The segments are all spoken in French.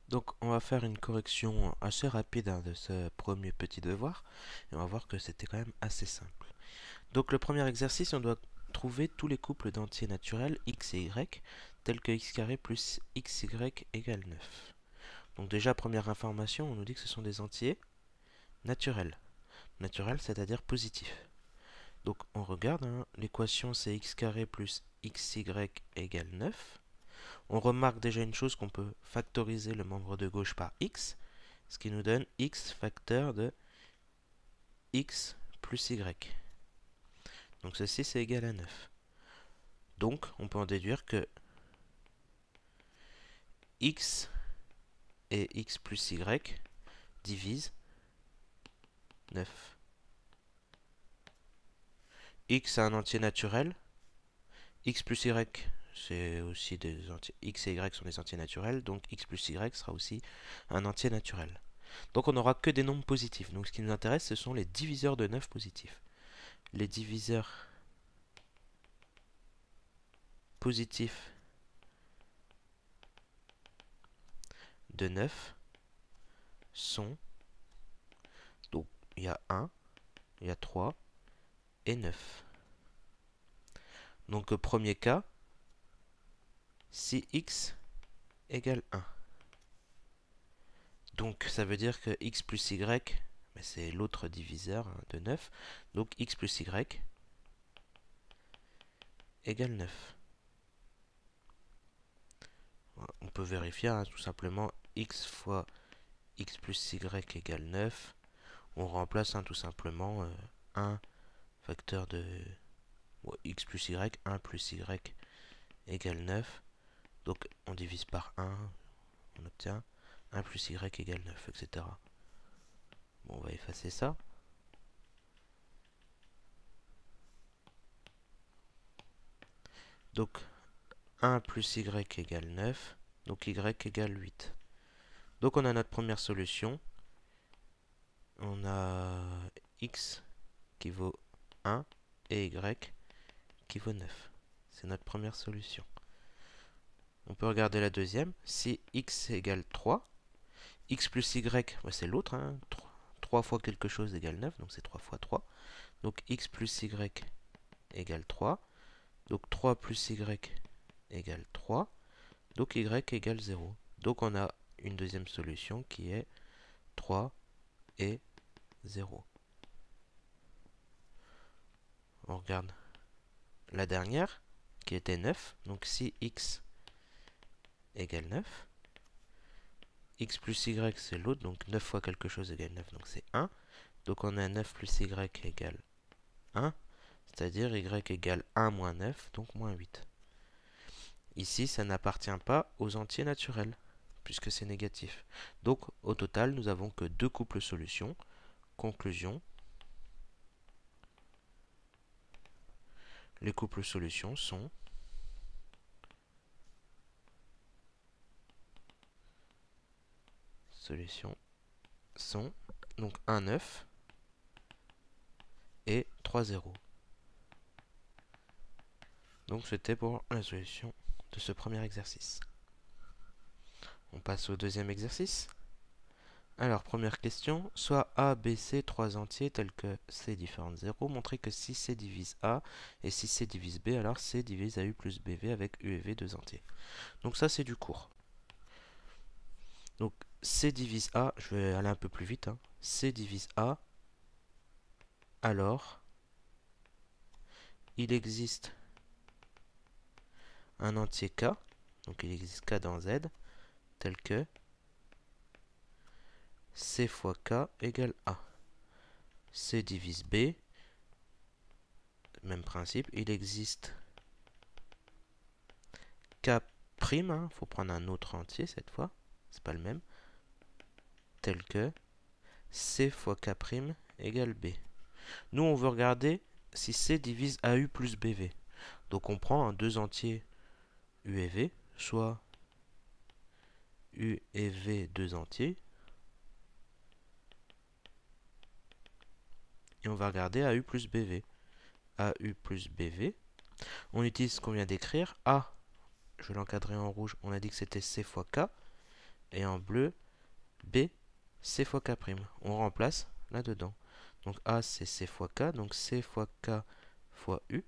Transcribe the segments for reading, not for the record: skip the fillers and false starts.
Donc on va faire une correction assez rapide de ce premier petit devoir et on va voir que c'était quand même assez simple. Donc le premier exercice, on doit trouver tous les couples d'entiers naturels x et y tels que x carré plus xy égale 9. Donc déjà première information, on nous dit que ce sont des entiers naturels. Naturels, c'est-à-dire positifs. Donc on regarde, hein, l'équation c'est x carré plus xy égale 9. On remarque déjà une chose qu'on peut factoriser le membre de gauche par x, ce qui nous donne x facteur de x plus y. Donc ceci c'est égal à 9. Donc on peut en déduire que x et x plus y divisent 9. X est un entier naturel, x plus y c'est aussi des entiers, x et y sont des entiers naturels, donc x plus y sera aussi un entier naturel. Donc on n'aura que des nombres positifs. Donc ce qui nous intéresse, ce sont les diviseurs de 9 positifs. Les diviseurs positifs de 9 sont, donc il y a 1, il y a 3 et 9. Donc premier cas, si x égale 1. Donc ça veut dire que x plus y, c'est l'autre diviseur de 9, donc x plus y égale 9. On peut vérifier tout simplement x fois x plus y égale 9. On remplace tout simplement 1 facteur de x plus y, 1 plus y égale 9. Donc on divise par 1, on obtient 1 plus y égale 9, etc. Bon, on va effacer ça. Donc 1 plus y égale 9, donc y égale 8. Donc on a notre première solution. On a x qui vaut 1 et y qui vaut 9. C'est notre première solution. On peut regarder la deuxième. Si x égale 3, x plus y, c'est l'autre. 3 fois quelque chose égale 9, donc c'est 3 fois 3. Donc x plus y égale 3. Donc 3 plus y égale 3. Donc y égale 0. Donc on a une deuxième solution qui est 3 et 0. On regarde la dernière qui était 9. Donc si x égale 9, x plus y c'est l'autre, donc 9 fois quelque chose égale 9, donc c'est 1. Donc on a 9 plus y égale 1, c'est-à-dire y égale 1 moins 9, donc moins 8. Ici, ça n'appartient pas aux entiers naturels, puisque c'est négatif. Donc au total, nous avons que deux couples solutions. Conclusion, les couples solutions sont donc 1 9 et 3 0. Donc c'était pour la solution de ce premier exercice. On passe au deuxième exercice. Alors, première question, soit A, B, C, trois entiers tels que C différente 0, montrer que si C divise A et si C divise B, alors C divise AU plus BV avec U et V deux entiers. Donc ça, c'est du court. Donc C divise A, je vais aller un peu plus vite, C divise A, alors il existe un entier K, donc il existe K dans Z, tel que C fois K égale A. C divise B, même principe, il existe K', faut prendre un autre entier cette fois, c'est pas le même, tel que C fois K' égale B. Nous, on veut regarder si C divise AU plus BV. Donc on prend deux entiers U et V, soit U et V deux entiers, et on va regarder AU plus BV. AU plus BV, on utilise ce qu'on vient d'écrire. A, je vais l'encadrer en rouge, on a dit que c'était C fois K, et en bleu B, C fois K'. On remplace là-dedans. Donc A, c'est C fois K, donc C fois K fois U,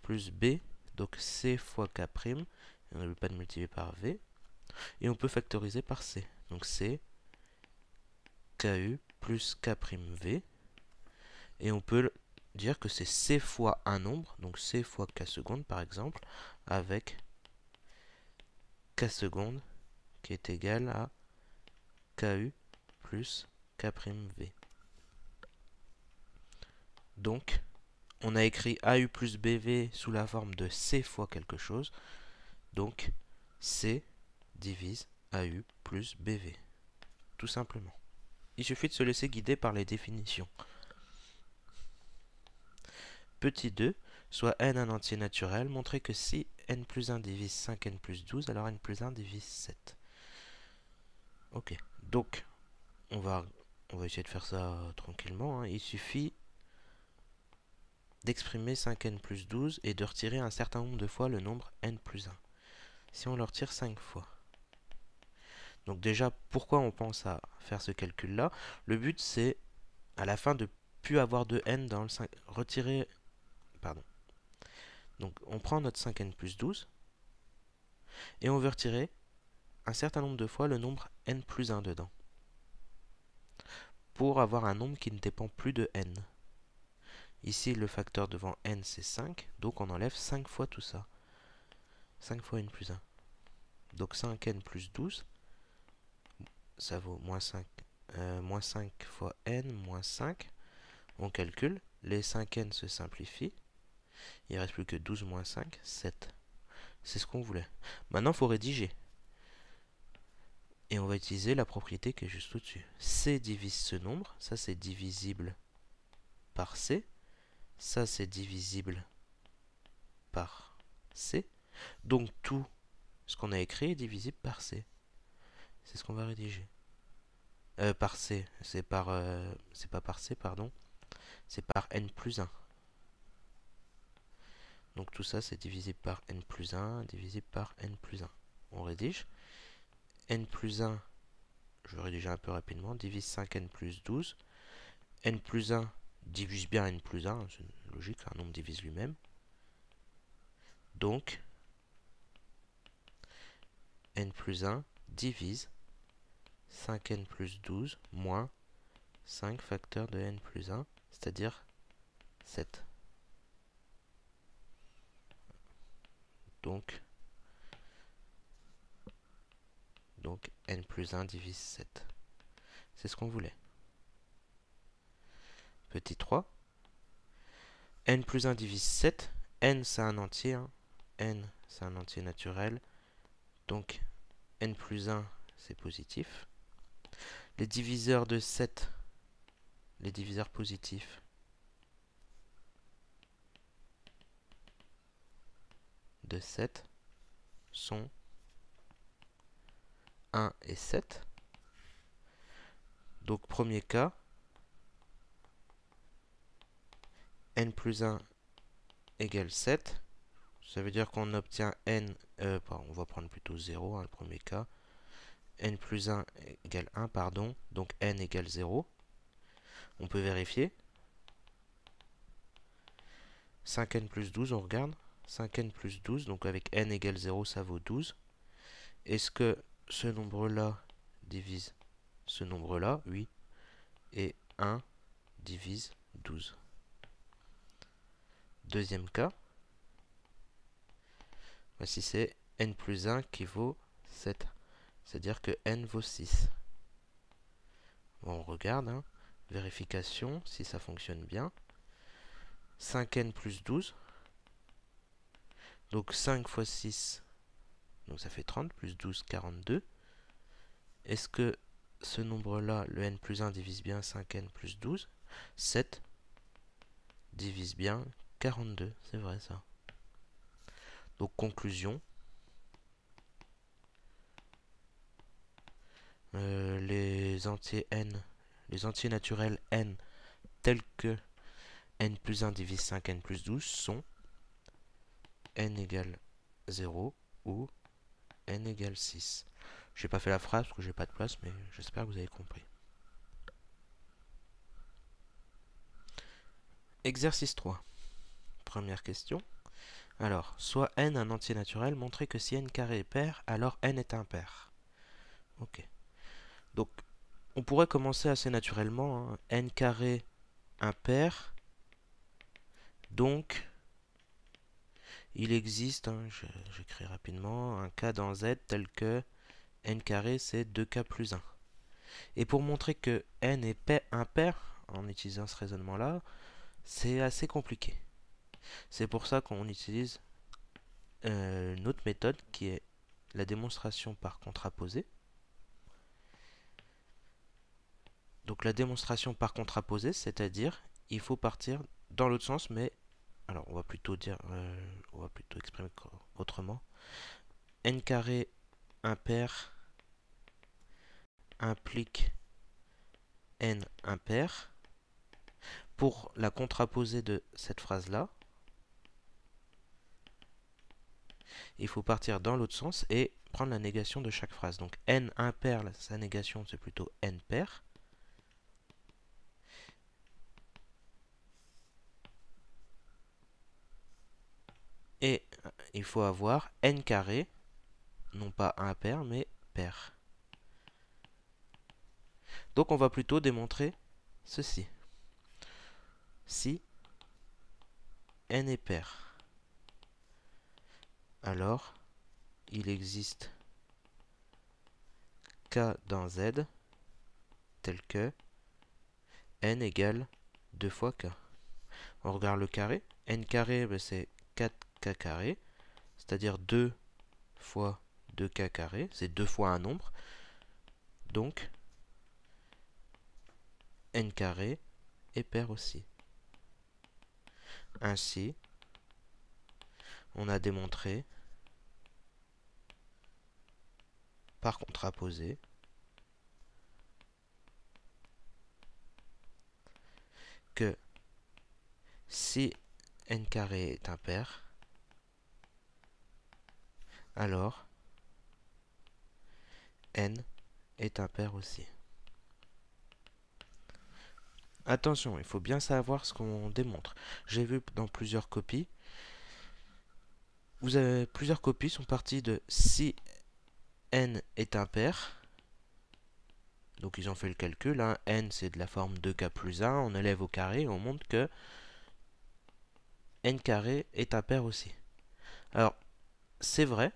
plus B, donc C fois K', et on n'oublie pas de multiplier par V, et on peut factoriser par C. Donc C, KU plus K'V, et on peut dire que c'est C fois un nombre, donc C fois K seconde par exemple, avec K seconde qui est égal à KU plus K'V. Donc, on a écrit AU plus BV sous la forme de C fois quelque chose. Donc, C divise AU plus BV. Tout simplement. Il suffit de se laisser guider par les définitions. Petit 2, soit n un entier naturel, montrer que si n plus 1 divise 5n plus 12, alors n plus 1 divise 7. Ok, donc on va essayer de faire ça tranquillement. Il suffit d'exprimer 5n plus 12 et de retirer un certain nombre de fois le nombre n plus 1. Si on le retire 5 fois. Donc déjà, pourquoi on pense à faire ce calcul-là? Le but, c'est à la fin de plus avoir de n dans le 5. Retirer... Pardon. Donc on prend notre 5n plus 12 et on veut retirer un certain nombre de fois le nombre n plus 1 dedans. Pour avoir un nombre qui ne dépend plus de n. Ici, le facteur devant n, c'est 5. Donc on enlève 5 fois tout ça. 5 fois n plus 1. Donc 5n plus 12, ça vaut moins 5. Moins 5 fois n, moins 5. On calcule. Les 5n se simplifient. Il ne reste plus que 12 moins 5, 7. C'est ce qu'on voulait. Maintenant, il faut rédiger. Et on va utiliser la propriété qui est juste au-dessus. C divise ce nombre. Ça, c'est divisible par C. Ça, c'est divisible par C. Donc, tout ce qu'on a écrit est divisible par C. C'est ce qu'on va rédiger. Par C. C'est pas par C, pardon. C'est par n plus 1. Donc, tout ça, c'est divisible par n plus 1, divisible par n plus 1. On rédige. N plus 1, je vais rédiger un peu rapidement, divise 5n plus 12. N plus 1 divise bien n plus 1, c'est logique, un nombre divise lui-même. Donc, n plus 1 divise 5n plus 12 moins 5 facteurs de n plus 1, c'est-à-dire 7. Donc n plus 1 divise 7. C'est ce qu'on voulait. Petit 3. N plus 1 divise 7. N, c'est un entier. N, c'est un entier naturel. Donc, n plus 1, c'est positif. Les diviseurs de 7, les diviseurs positifs, de 7 sont 1 et 7. Donc, premier cas, n plus 1 égale 7. Ça veut dire qu'on obtient n, on va prendre plutôt 0, le premier cas. N plus 1 égale 1, pardon. Donc n égale 0. On peut vérifier. 5n plus 12, on regarde. 5n plus 12, donc avec n égale 0, ça vaut 12. Est-ce que ce nombre-là divise ce nombre-là? Oui. Et 1 divise 12. Deuxième cas. Voici, c'est n plus 1 qui vaut 7. C'est-à-dire que n vaut 6. Bon, on regarde. Vérification, si ça fonctionne bien. 5n plus 12. Donc 5 fois 6, donc ça fait 30, plus 12, 42. Est-ce que ce nombre-là, le n plus 1 divise bien 5n plus 12? 7 divise bien 42, c'est vrai ça. Donc conclusion. Les entiers n, les entiers naturels n, tels que n plus 1 divise 5n plus 12 sont n égale 0 ou n égale 6. J'ai pas fait la phrase parce que j'ai pas de place, mais j'espère que vous avez compris. Exercice 3. Première question. Alors, soit n un entier naturel, montrez que si n carré est pair, alors n est impair. Ok. Donc, on pourrait commencer assez naturellement. Hein. N carré impair. Donc, il existe, hein, j'écris rapidement, un cas dans Z tel que n carré c'est 2k plus 1. Et pour montrer que n est impair, en utilisant ce raisonnement-là, c'est assez compliqué. C'est pour ça qu'on utilise une autre méthode qui est la démonstration par contraposé. Donc la démonstration par contraposé, c'est-à-dire il faut partir dans l'autre sens, mais alors on va plutôt exprimer autrement. N carré impair implique n impair. Pour la contraposée de cette phrase-là, il faut partir dans l'autre sens et prendre la négation de chaque phrase. Donc n impair, sa négation c'est plutôt n pair. Et il faut avoir n carré, non pas impair, mais pair. Donc on va plutôt démontrer ceci. Si n est pair, alors il existe k dans Z tel que n égale 2 fois k. On regarde le carré. N carré, ben c'est 4k carré, c'est-à-dire 2 fois 2k carré, c'est 2 fois un nombre. Donc, n carré est pair aussi. Ainsi, on a démontré par contraposé que si n carré est impair, alors n est impair aussi. Attention, il faut bien savoir ce qu'on démontre. J'ai vu dans plusieurs copies, plusieurs copies sont parties de si n est impair. Donc ils ont fait le calcul, hein. N c'est de la forme 2k plus 1, on élève au carré et on montre que n carré est impair aussi. Alors, c'est vrai,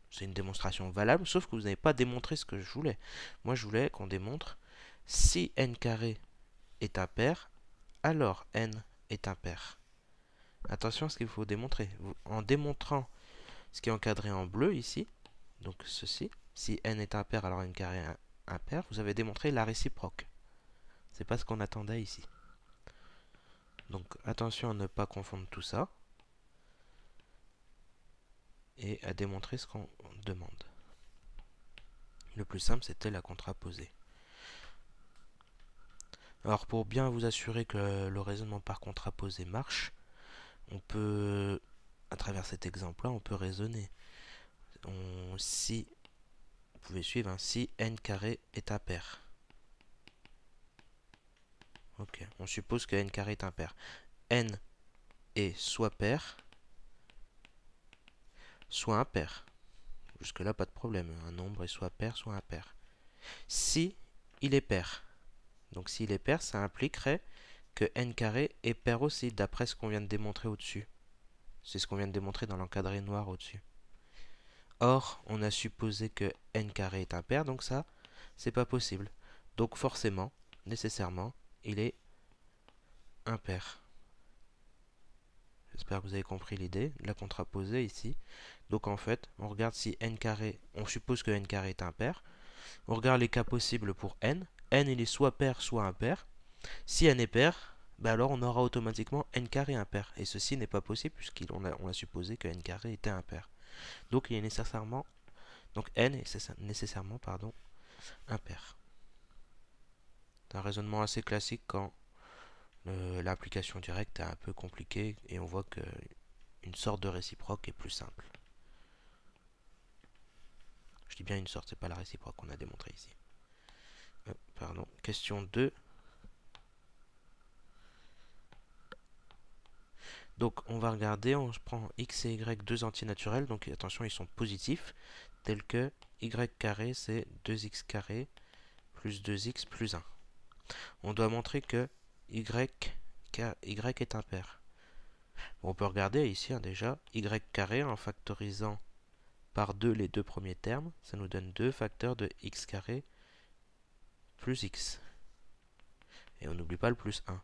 c'est une démonstration valable, sauf que vous n'avez pas démontré ce que je voulais. Moi je voulais qu'on démontre si n carré est impair, alors n est impair. Attention à ce qu'il faut démontrer. En démontrant ce qui est encadré en bleu ici, donc ceci, si n est impair alors n carré est impair, vous avez démontré la réciproque. C'est pas ce qu'on attendait ici. Donc attention à ne pas confondre tout ça et à démontrer ce qu'on demande. Le plus simple c'était la contraposée. Alors pour bien vous assurer que le raisonnement par contraposée marche, on peut, à travers cet exemple-là, on peut raisonner. Si, vous pouvez suivre, hein, si n carré est impair. Ok, on suppose que n carré est impair. N est soit pair, soit impair. Jusque-là, pas de problème. Un nombre est soit pair, soit impair. Si il est pair, donc s'il est pair, ça impliquerait que n carré est pair aussi, d'après ce qu'on vient de démontrer au-dessus. C'est ce qu'on vient de démontrer dans l'encadré noir au-dessus. Or, on a supposé que n carré est impair, donc ça, c'est pas possible. Donc forcément, nécessairement, il est impair. J'espère que vous avez compris l'idée de la contraposée ici. Donc en fait, on regarde si n carré, on suppose que n carré est impair. On regarde les cas possibles pour n. N il est soit pair, soit impair. Si n est pair, bah alors on aura automatiquement n carré impair. Et ceci n'est pas possible puisqu'on a supposé que n carré était impair. Donc il est nécessairement, donc n est nécessairement impair. C'est un raisonnement assez classique quand l'application directe est un peu compliquée et on voit qu'une sorte de réciproque est plus simple. Je dis bien une sorte, c'est pas la réciproque qu'on a démontré ici. Pardon. Question 2. Donc on va regarder, on prend x et y, deux entiers naturels, donc attention, ils sont positifs, tels que y carré c'est 2x carré plus 2x plus 1. On doit montrer que y est impair. On peut regarder ici déjà, y carré en factorisant par 2 les deux premiers termes, ça nous donne 2 facteurs de x carré plus x. Et on n'oublie pas le plus 1.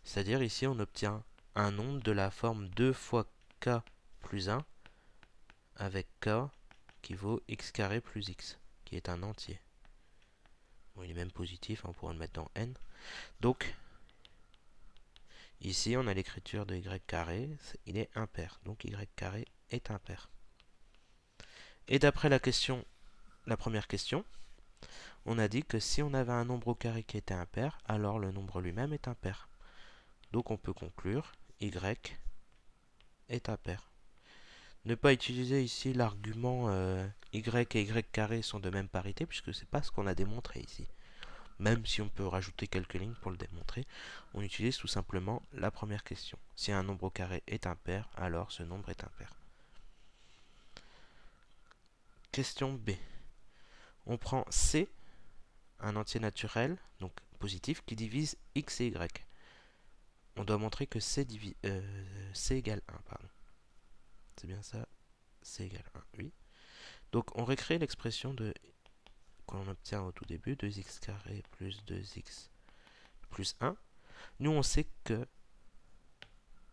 C'est-à-dire ici on obtient un nombre de la forme 2 fois k plus 1 avec k qui vaut x carré plus x, qui est un entier. Bon, il est même positif, on pourra le mettre dans n. Donc, ici on a l'écriture de y carré, il est impair. Donc y carré est impair. Et d'après la première question, on a dit que si on avait un nombre au carré qui était impair, alors le nombre lui-même est impair. Donc on peut conclure y est impair. Ne pas utiliser ici l'argument y et y carré sont de même parité, puisque c'est pas ce qu'on a démontré ici. Même si on peut rajouter quelques lignes pour le démontrer, on utilise tout simplement la première question. Si un nombre au carré est impair, alors ce nombre est impair. Question B. On prend C, un entier naturel, donc positif, qui divise x et y. On doit montrer que C égale 1, pardon. C'est bien ça, C égale 1, oui. Donc on récrée l'expression qu'on obtient au tout début, 2x carré plus 2x plus 1. Nous on sait que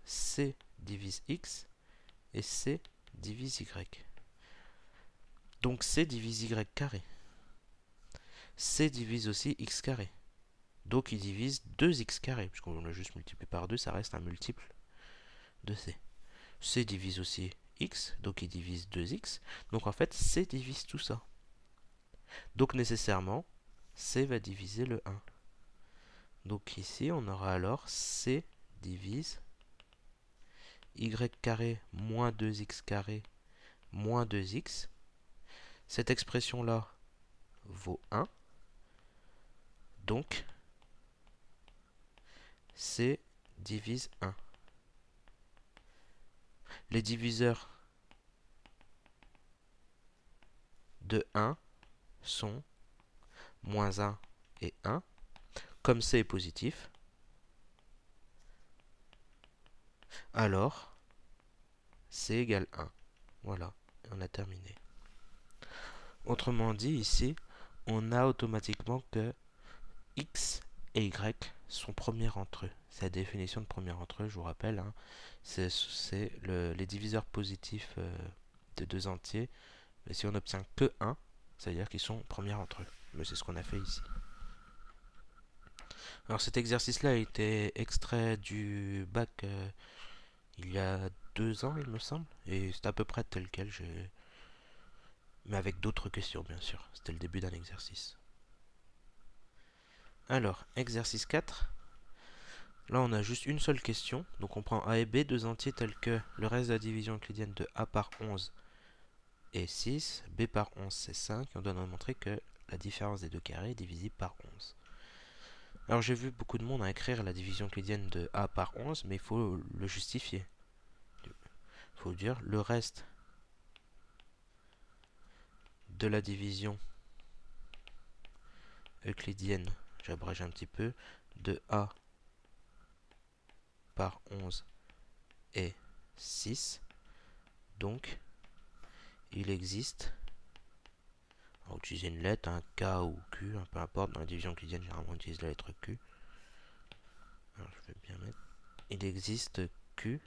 C divise x et C divise y. Donc C divise y carré. C divise aussi x carré. Donc il divise 2x carré, puisqu'on l'a juste multiplié par 2, ça reste un multiple de C. C divise aussi x, donc il divise 2x. Donc en fait, C divise tout ça. Donc nécessairement, C va diviser le 1. Donc ici, on aura alors C divise y carré moins 2x carré moins 2x. Cette expression-là vaut 1. Donc, C divise 1. Les diviseurs de 1 sont moins 1 et 1. Comme C est positif, alors C égale 1. Voilà, on a terminé. Autrement dit, ici, on a automatiquement que x et y sont premiers entre eux. C'est la définition de premier entre eux, je vous rappelle. Hein. C'est les diviseurs positifs de deux entiers. Mais si on n'obtient que 1, ça veut dire qu'ils sont premiers entre eux. Mais c'est ce qu'on a fait ici. Alors cet exercice-là a été extrait du bac il y a 2 ans, il me semble. Et c'est à peu près tel quel. Mais avec d'autres questions, bien sûr. C'était le début d'un exercice. Alors, exercice 4. Là, on a juste une seule question. Donc, on prend A et B, deux entiers tels que le reste de la division euclidienne de A par 11 est 6, B par 11 c'est 5. Et on doit nous montrer que la différence des deux carrés est divisible par 11. Alors, j'ai vu beaucoup de monde à écrire la division euclidienne de A par 11, mais il faut le justifier. Il faut dire le reste de la division euclidienne, j'abrège un petit peu, de A par 11 est 6. Donc, il existe, on va utiliser une lettre, un K ou Q, peu importe, dans la division euclidienne, généralement on utilise la lettre Q. Alors, je vais bien mettre. Il existe Q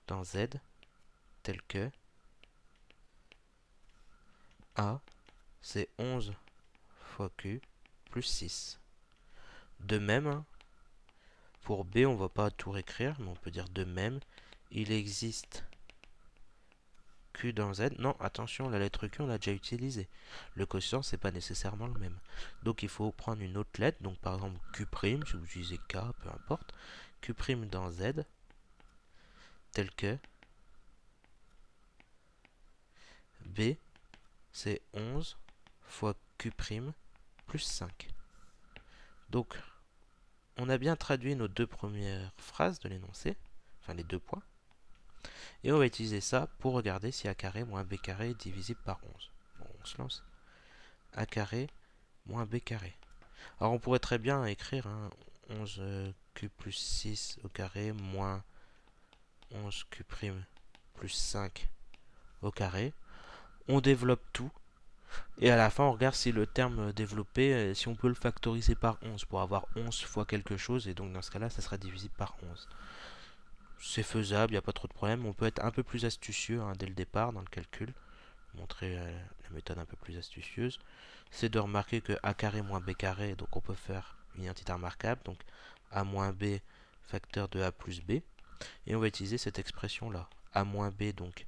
dans Z tel que A, c'est 11 fois Q plus 6. De même, pour B, on ne va pas tout réécrire, mais on peut dire de même, il existe Q dans Z. Non, attention, la lettre Q, on l'a déjà utilisée. Le quotient, c'est pas nécessairement le même. Donc, il faut prendre une autre lettre. Donc, par exemple, Q', si vous utilisez K, peu importe. Q' dans Z, tel que B c'est 11 fois q' plus 5. Donc, on a bien traduit nos deux premières phrases de l'énoncé, enfin les deux points, et on va utiliser ça pour regarder si a carré moins b carré est divisible par 11. Bon, on se lance. A carré moins b carré. Alors on pourrait très bien écrire 11q plus 6 au carré moins 11q' plus 5 au carré. On développe tout. Et à la fin, on regarde si le terme développé, si on peut le factoriser par 11 pour avoir 11 fois quelque chose. Et donc dans ce cas-là, ça sera divisible par 11. C'est faisable, il n'y a pas trop de problème. On peut être un peu plus astucieux dès le départ dans le calcul. Montrer la méthode un peu plus astucieuse. C'est de remarquer que a carré moins b carré, donc on peut faire une identité remarquable. Donc a moins b facteur de a plus b. Et on va utiliser cette expression-là. A moins b, donc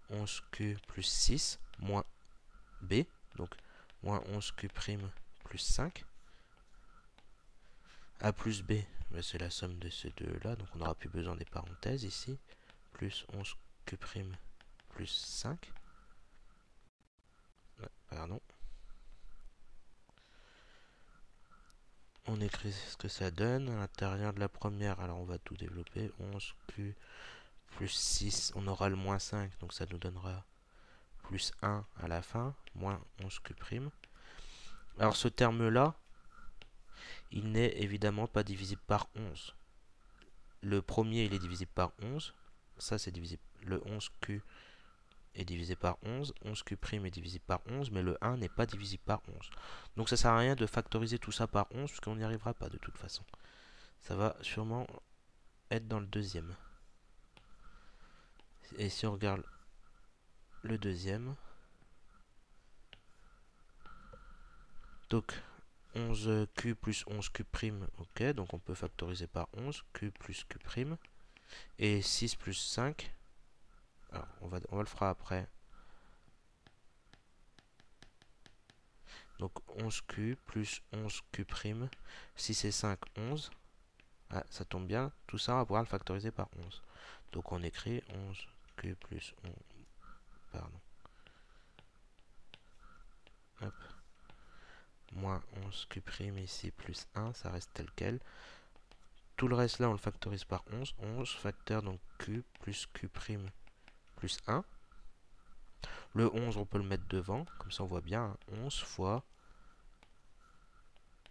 11q plus 6, moins b, donc moins 11q' plus 5. A plus b, ben c'est la somme de ces deux-là, donc on n'aura plus besoin des parenthèses ici. Plus 11q' plus 5. Pardon. On écrit ce que ça donne. À l'intérieur de la première, alors on va tout développer. 11q plus 6, on aura le moins 5, donc ça nous donnera plus 1 à la fin, moins 11q'. Alors ce terme-là, il n'est évidemment pas divisible par 11. Le premier, il est divisible par 11. Ça, c'est divisible. Le 11q est divisé par 11. 11q' est divisible par 11, mais le 1 n'est pas divisible par 11. Donc ça sert à rien de factoriser tout ça par 11, puisqu'on n'y arrivera pas de toute façon. Ça va sûrement être dans le deuxième. Et si on regarde le deuxième, donc 11q plus 11q', ok, donc on peut factoriser par 11, q plus q', et 6 plus 5, alors on va le faire après. Donc 11q plus 11q', 6 et 5, 11. Ah, ça tombe bien, tout ça on va pouvoir le factoriser par 11. Donc on écrit 11q plus 11, pardon, hop, moins 11q' ici plus 1, ça reste tel quel. Tout le reste là on le factorise par 11, 11 facteur donc q plus q' plus 1. Le 11 on peut le mettre devant, comme ça on voit bien, 11 fois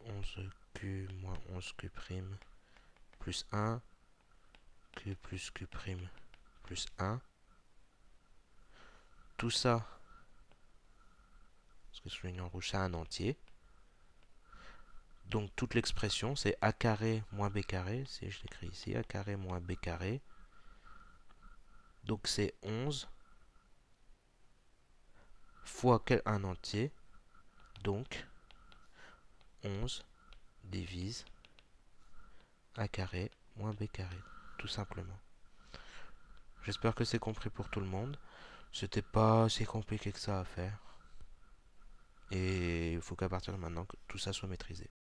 11q moins 11q' plus 1, q plus q' plus 1. Tout ça, parce que je souligne en rouge, c'est un entier. Donc toute l'expression, c'est a carré moins b carré, si je l'écris ici, a carré moins b carré. Donc c'est 11 fois un entier, donc 11 divise a carré moins b carré, tout simplement. J'espère que c'est compris pour tout le monde. C'était pas si compliqué que ça à faire. Et il faut qu'à partir de maintenant, que tout ça soit maîtrisé.